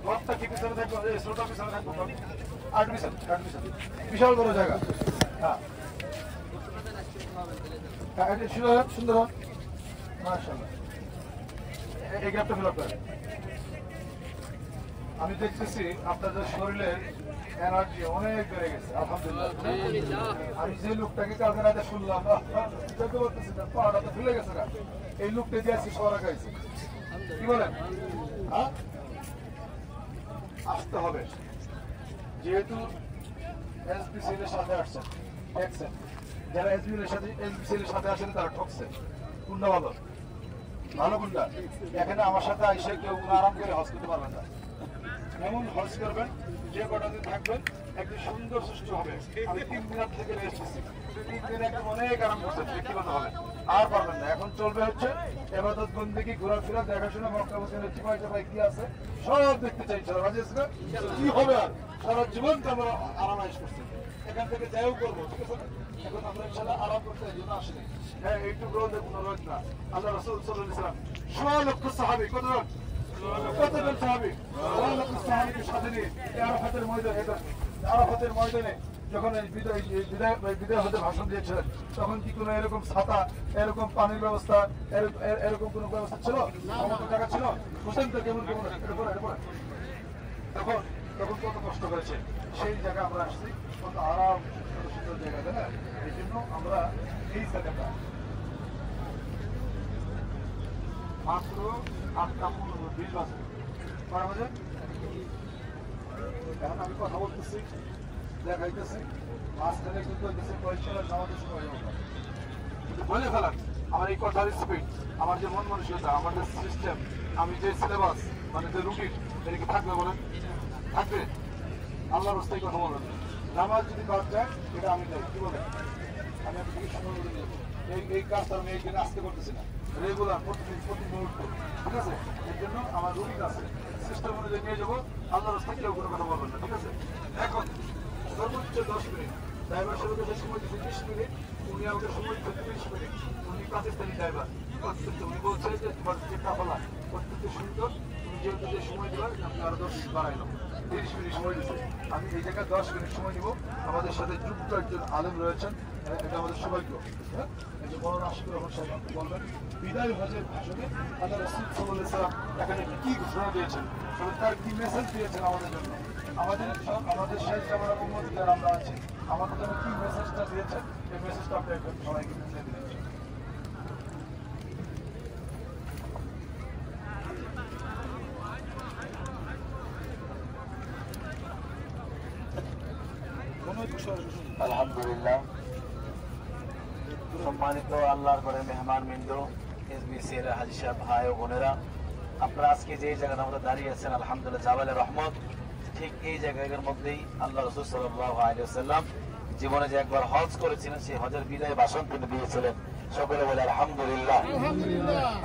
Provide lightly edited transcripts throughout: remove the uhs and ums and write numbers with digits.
ঘরটা কি পিছনে থাকবো, স্লোটা পিছনে থাকবো, বিশাল বড় জায়গা। হ্যাঁ সুন্দর, মাশাআল্লাহ। এই গ্যাপটা ফিল আপ করেন। আমি দেখতেছি আপনাদের শরীরের এনার্জি অনেক বেড়ে গেছে, আলহামদুলিল্লাহ। আমি যে লোকটাকে কালকে রাতে শুনলাম, পাড়াটা তো ফেলে গেছে না, এই লোকটা দিয়ে আসছি সরা গাইছে, কি বলেন? আসতে হবে, যেহেতু এসবিসিএল এর সাথে আসছেন, দেখছেন যারা এসবিসিএল এর সাথে আসেন তারা ঠকছে। কোনটা ভালো? ভালো কোনটা? এখানে আমার সাথে আইসে কেউ আরাম করে হজ করতে পারবেন না। এমন হজ করবেন যে কটা দিন থাকবেন একটি সুন্দর সুষ্ঠু হবে। আমি 3 দিন থেকে এসেছি, 3 দিন একদম অনেক আরাম করছেন, ব্যক্তিগত হবে আর পারবেন না। এখন চলবে হচ্ছে এবাদত বন্দেগী, ঘোরাফেরা, দেখাশোনা, মক্কা মদিনার চিপাই চাপাই কি আছে সব দেখতে চাই। কি হবে আর সারা জীবন তো আমরা আরামাইশ করছি, এখান থেকে যাইও করবো, ঠিক আছে? এখন আমরা ইনশাআল্লাহ আরাম করতে এই জন্য আসিনি। হ্যাঁ, এইটুকু রোদে কোনো রোদ না। আল্লাহ রাসূল সাল্লাল্লাহু আলাইহি ওয়াসাল্লাম 100 লক্ষ সাহাবী, কতজন সাহাবী? 100 লক্ষ সাহাবীকে সাথে নিয়ে আরাফাতের ময়দানে যখন বিদায় হতে ভাষণ দিয়েছিলেন, তখন কি কোনো এরকম ছাতা, এরকম পানির ব্যবস্থা, এরকম কোনো ব্যবস্থা ছিল? আমাদের টাকা ছিল? বুঝলেন তো কেমন কেমন তখন কত কষ্ট করেছে। সেই জায়গায় আমরা আসছি, কত আরাম, কত সুন্দর জায়গা, তাই না? এই জন্য আমরা এই জায়গাটা মাত্র 8:15 বাজে, এখন আমি কথা বলতেছি, দেখাইতেছি, মাঝখানে কিন্তু আমাদের সময় বলে ফেলান। আমার এই কথার স্পিড, আমার যে মন মানসিকতা, আমার যে সিস্টেম, আমি যে সিলেবাস, মানে যে রুটিন, এটা কি থাকবে বলেন? থাকবে? আল্লাহর রাস্তায় কথা বলেন। নামাজ যদি বাদ যায় এটা আমি যাই, কি বলেন? আমি আপনাকে সময় বলে দিই, এই কাজটা আমি এইখানে আসতে করতেছি না, রেগুলার প্রতি মুহূর্ত, ঠিক আছে? এর জন্য আমার রুটিন আছে, সিস্টেম অনুযায়ী নিয়ে যাবো। আল্লাহর রাস্তায় কেউ কোনো কথা বলবেন না, ঠিক আছে? এখন সর্বোচ্চ 10 মিনিট, ড্রাইভার সাহেবের কাছে সময় দিচ্ছে 30 মিনিট, উনি আমাকে সময় দিচ্ছে 30 মিনিট। উনি পাকিস্তানি ড্রাইভার, উনি বলছে যে তোমার চেষ্টা ফলা অত্যন্ত সুন্দর, তুমি যেহেতু যে সময় দেবেন আপনি আরো 10 মিনিট বাড়াইল, 30 মিনিট সময় দিচ্ছে। আমি এই জায়গায় 10 মিনিট সময় নিব। আমাদের সাথে যুক্ত একজন আলেম রয়েছেন, এটা আমাদের সৌভাগ্য। হ্যাঁ, এই যে বড় রাষ্ট্র রহমান সাহেব আপনি বলবেন বিদায় হজের ভাষণে আল্লাহ রাসূল সাল্লাল্লাহু আলাইহি ওয়াসাল্লাম এখানে কি ঘোষণা দিয়েছেন, তার কি মেসেজ দিয়েছেন আমাদের জন্য, আমাদের শেষ জামানা উম্মত যারা আমরা আছি, আমাদের জন্য কি মেসেজটা দিয়েছেন, এই মেসেজটা আপনি একদম সবাইকে বুঝিয়ে দিলেন। আলহামদুলিল্লাহ, সম্মানিত আল্লাহর ঘরে মেহমান বিন্দু, এসবিসিএল হাজী সাহেব, ভাই ও বোনেরা, আপনারা আজকে যে জায়গায় আমরা দাঁড়িয়ে আছেন আলহামদুলিল্লাহ জাবালে রহমত, ঠিক এই জায়গার মধ্যেই আল্লাহ রাসূল সাল্লাল্লাহু আলাইহি ওয়াসাল্লাম জীবনে যে একবার হজ করেছিলেন, সেই হজের বিদায় ভাষণ তিনি দিয়েছিলেন। সকলে বলে আলহামদুলিল্লাহ।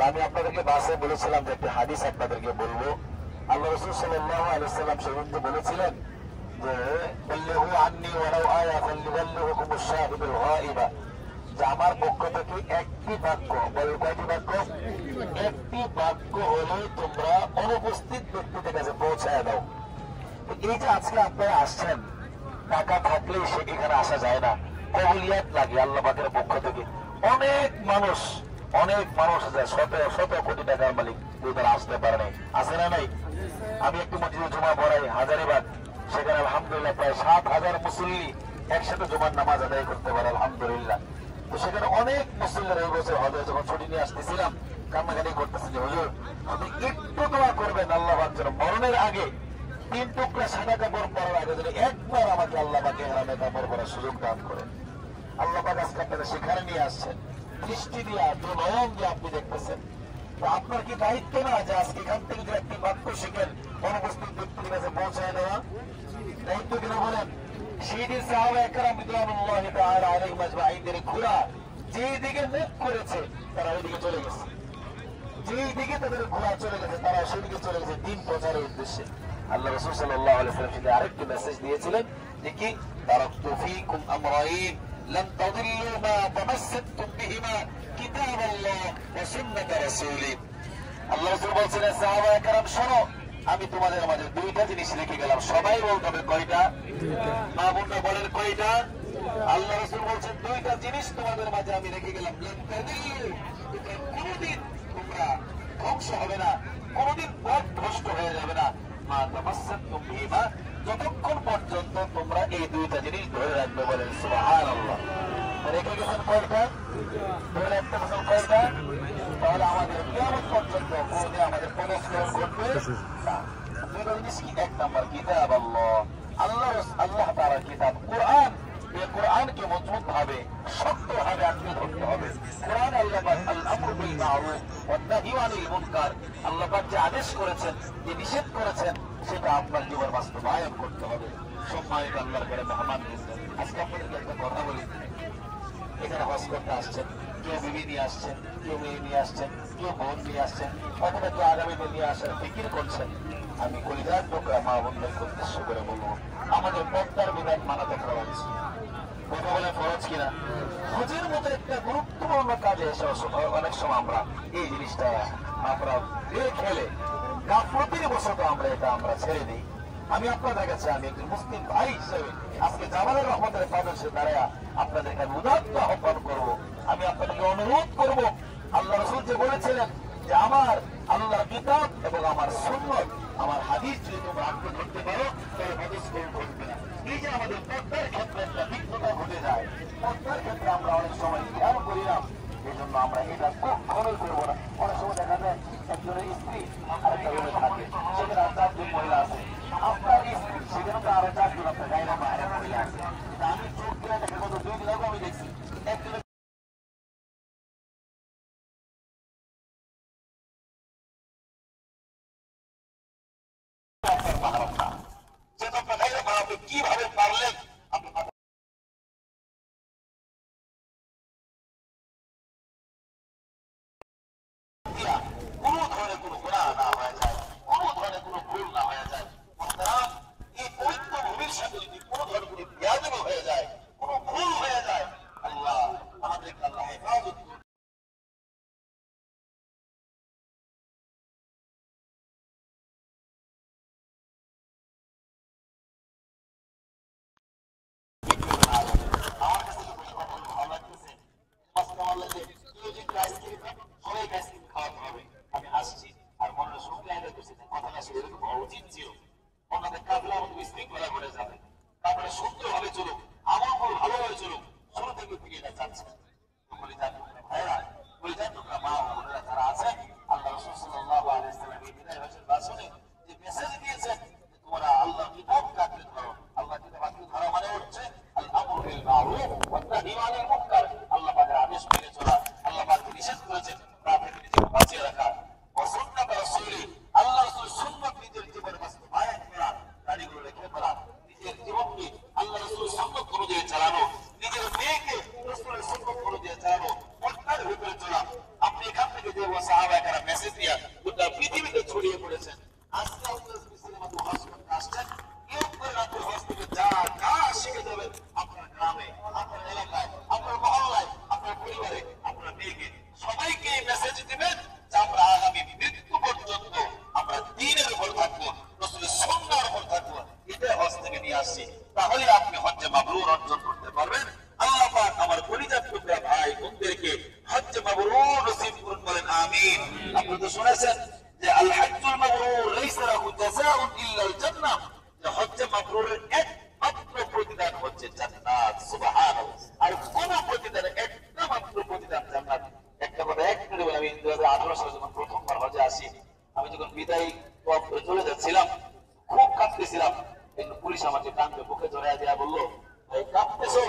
আমি আপনাদেরকে বাসে বলেছিলাম যে একটি হাদিস আপনাদেরকে বলবো। আল্লাহ রাসূল সাল্লাল্লাহু আলাইহি ওয়াসাল্লাম সেদিন বলেছিলেন যে বল্লিহু আন্নী ওয়ালাউ আয়া ফালিবাল্লিহুকুম আশ-শাহিদুল গায়বা, যে আমার পক্ষ থেকে একটি বাক্য, বলে কয়টি বাক্য? একটি বাক্য হলে তোমরা অনুপস্থিত ব্যক্তিদের কাছে পৌঁছায় দাও। এই যে আজকে আপনারা আসছেন, টাকা থাকলেই সে এখানে আসা যায় না, কবুলিয়াত লাগে আল্লাহ পাকের পক্ষ থেকে। অনেক মানুষ আছে শত কোটি টাকার মালিক, তারা আসতে পারে নাই, আসে না নাই? আমি একটু মসজিদে জুমা পড়াই হাজারিবাগ, সেখানে আলহামদুলিল্লাহ প্রায় 7,000 মুসল্লি একসাথে জুমার নামাজ আদায় করতে পারে আলহামদুলিল্লাহ। তো সেখানে অনেক মুসল্লিরা এই বছর হজে যখন ছুটি নিয়ে আসতেছিলাম কান্নাকানি করতেছি যে হুজুর আপনি একটু দোয়া করবেন আল্লাহ পাক যেন মরণের আগে 3 টুকরা সাদা কাপড় পরার আগে যেন একবার আমাকে আল্লাহ পাকে ইহরামে কাপড় পরার সুযোগ দান করেন। আল্লাহ পাক আজকে আপনারা সেখানে নিয়ে আসছেন, দৃষ্টি দিয়ে নয়ন দিয়ে আপনি দেখতেছেন। তো আপনার কি দায়িত্ব না যে আজকে এখান থেকে যে একটি বাক্য শিখেন অনুপস্থিত ব্যক্তির কাছে পৌঁছায় দেওয়া? দায়িত্ব কিনা বলেন? সেদিন সাহাবা একরাম রিদওয়ানুল্লাহি তাআলা আলাইহিম আজমাইনদের ঘোড়া যেই দিকে মুখ করেছে তারা ওইদিকে চলে গেছে, যেই দিকে তাদের ঘোড়া চলে গেছে তারা সেদিকে চলে গেছে দিন প্রচারের উদ্দেশ্যে। আল্লাহ রাসূল সাল্লাল্লাহু আলাইহি ওয়াসাল্লাম সেদিন আরেকটি মেসেজ দিয়েছিলেন যে কি তারাকতু ফীকুম আমরাইন লান তাদিল্লু মা তামাসসাকতুম বিহিমা কিতাবাল্লাহ ওয়া সুন্নাত রাসূলি। আল্লাহ রাসূল বলছেন সাহাবা একরাম শোনো, আমি তোমাদের মাঝে দুইটা জিনিস রেখে গেলাম। সবাই বলতে হবে কয়টা? মা বোনরা বলেন কয়টা? আল্লাহ রাসূল বলছেন দুইটা জিনিস তোমাদের মাঝে আমি রেখে গেলাম। কোনদিন তোমরা ধ্বংস হবে না, কোনদিন পথভ্রষ্ট হয়ে যাবে না। মা তামাসসাকতুম বিহিমা, যতক্ষণ পর্যন্ত তোমরা এই দুইটা জিনিস ধরে রাখবে। বলেন সুবহানাল্লাহ। রেখে গেছেন কয়টা? ধরে রাখতে বছর কয়টা? তাহলে আমাদের কিয়ামত পর্যন্ত কোনদিন আমাদের পদস্খলন ঘটবে না। দুইটা জিনিস কি? এক নাম্বার কিতাব আল্লাহ তাআলার কিতাব কোরআন। এই কোরআনকে মজবুত ভাবে শক্ত ভাবে আঁকড়ে ধরতে হবে। কোরআন আল্লাহ পাক আল আমরু বিল মারুফ ওয়ান নাহয়ু আনিল মুনকার, আল্লাহ পাক যে আদেশ করেছেন, যে নিষেধ করেছেন, সেটা আপনার জীবন বাস্তবায়ন করতে হবে। সম্মানিত আল্লাহর ঘরে মেহমান, আজকে আপনাদেরকে একটা কথা বলি। এখানে হজ করতে আসছেন, কেউ বিবি নিয়ে আসছেন, কেউ মেয়ে নিয়ে আসছেন, কেউ বোন নিয়ে আসছেন, অথবা কেউ আগামী দিন নিয়ে আসার ফিকির করছেন। আমি কলিজার টুকরা মা বোনদেরকে উদ্দেশ্য করে বলবো, আমাদের পর্দার বিধান মানাতে ফরজ। কথা বলে ফরজ কিনা? হজের মতো একটা গুরুত্বপূর্ণ কাজে এসে অনেক সময় আমরা এই জিনিসটা আমরা খেলে গাফলতির বশত আমরা ছেড়ে দিই। আমি আপনাদের কাছে, আমি একজন মুসলিম ভাই হিসেবে আজকে জামালের রহমতের পাদর্শে দাঁড়ায় আপনাদেরকে উদাত্ত আহ্বান করব। আমি আপনাদেরকে অনুরোধ করব, আল্লাহ রাসূল যে বলেছিলেন যে আমার আল্লাহর কিতাব এবং আমার সুন্নাত, আমার হাদিস যদি তোমরা আঁকড়ে ধরতে পারো তাহলে পদস্খলন ঘটবে না। এই যে আমাদের পর্দার ক্ষেত্রে একটা বিঘ্নতা ঘটে যায়, পর্দার ক্ষেত্রে আমরা অনেক সময় খেয়াল করি না, এই জন্য আমরা এটা কখনোই করবো না। অনেক সময় দেখা যায় একজনের স্ত্রী আরেকটা রুমে থাকে, সেখানে আর 4 জন মহিলা আছে। আপনার স্ত্রী সেখানে তো আরো 4 জন আপনার গায়ে বাইরে মহিলা আছে। আমি চোখ দিয়ে দেখা গত 2 দিন আগে আমি দেখছি একজনের কিভাবে পারলেন কোন ধরনের কোন গুনাহ না হয়ে যায়, কোন ধরনের কোন ভুল না হয়ে যায়। এই পবিত্র ভূমির সাথে যদি কোন ধরনের কোন বেয়াদবি হয়ে যায়, কোন ভুল হয়ে যায়, আল্লাহ আমাদেরকে আল্লাহ হেফাজত করুন। আমি আসছি আর মনে শুনলে কথাটা সেরকম হওয়া উচিত ছিল। ওনাদের কাফেলা আমাদের বিশৃঙ্খলা করে যাবে, তারপরে সুন্দরভাবে চলুক, আমার মন ভালোভাবে চলুক, শুরু থেকে ফিরে এটা চাচ্ছে। ভাইরা, মা বোনেরা যারা আছেন, আল্লাহ রাসূল সাল্লাল্লাহু আলাইহি ওয়াসাল্লাম এই বিদায় হজের ভাষণে যে মেসেজ দিয়েছেন, তোমরা আল্লাহর কিতাব কাটলে ধরো। আল্লাহর কিতাব কাটলে ধরা মানে হচ্ছে আল আমরু বিল মারুফ ওয়ান নাহয়ু আনিল মুনকার, আল্লাহ পাকের আদেশ মেনে চলা, আল্লাহ পাক নিষেধ করেছেন তা থেকে নিজেকে বাঁচিয়ে রাখা। ওয়া সুন্নাত রাসূলি, আল্লাহ রাসূলের সুন্নাত নিজের জীবনে বাস্তবায়ন করা, দাড়িগুলো রেখে ফেলা, নিজের জীবনকে আল্লাহ রাসূলের সুন্নাত অনুযায়ী চালানো, নিজের মেয়েকে রাসূলের সুন্নাত অনুযায়ী চালানো, পর্দার ভিতরে চলা। আপনি এখান থেকে যে সাহাবায়ে কেরাম মেসেজ দিয়া গোটা পৃথিবীতে ছড়িয়ে পড়েছেন। আজকে আপনার সিনেমাতে হজ করতে আসছেন, কেউ করে রাতে হজ থেকে যা শিখে যাবেন আপনার গ্রামে, আপনার এলাকায়, আপনার মহল্লায়, আপনার পরিবারে, আপনার মেয়েকে, সবাইকে এই মেসেজ দিবেন যে আমরা আগামী মৃত্যু পর্যন্ত আমরা দ্বীনের উপর থাকবো, রাসূলের সুন্নাহর উপর থাকবো। এটা হজ থেকে নিয়ে আসছি, তাহলে আপনি হজ্জে মাবরুর অর্জন করতে পারবেন। আল্লাহ পাক আমার কলিজার টুকরা ভাই বোনদেরকে হজ্জে মাবরুর নসিব করুন, বলেন আমিন। আপনি তো শুনেছেন যে আল হজ্জুল মাবরুর লাইসা লাহু জাযাউন ইল্লাল জান্নাহ, যে হজ্জে মাবরুরের একমাত্র প্রতিদান হচ্ছে জান্নাত। সুবহানাল্লাহ। আর কোন প্রতিদান, একটা মাত্র প্রতিদান জান্নাত। একটা কথা এক মিনিট বলে, আমি 2018 সালে যখন প্রথমবার হজে আসি, আমি যখন বিদায় চলে যাচ্ছিলাম, খুব কাঁদতেছিলাম। কিন্তু পুলিশ আমাকে কাঁদতে বুকে জড়াইয়া দেয়া বললো, ভাই কাঁদতেছো,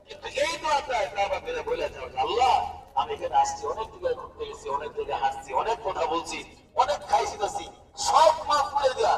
কিন্তু এই দোয়াটা কাবা করে বলে যাও, আল্লাহ আমি এখানে আসছি, অনেক জায়গায় ঘুরতে গেছি, অনেক জায়গায় হাসছি, অনেক কথা বলছি, অনেক খাইছি, সব মাফ করে দেয়া,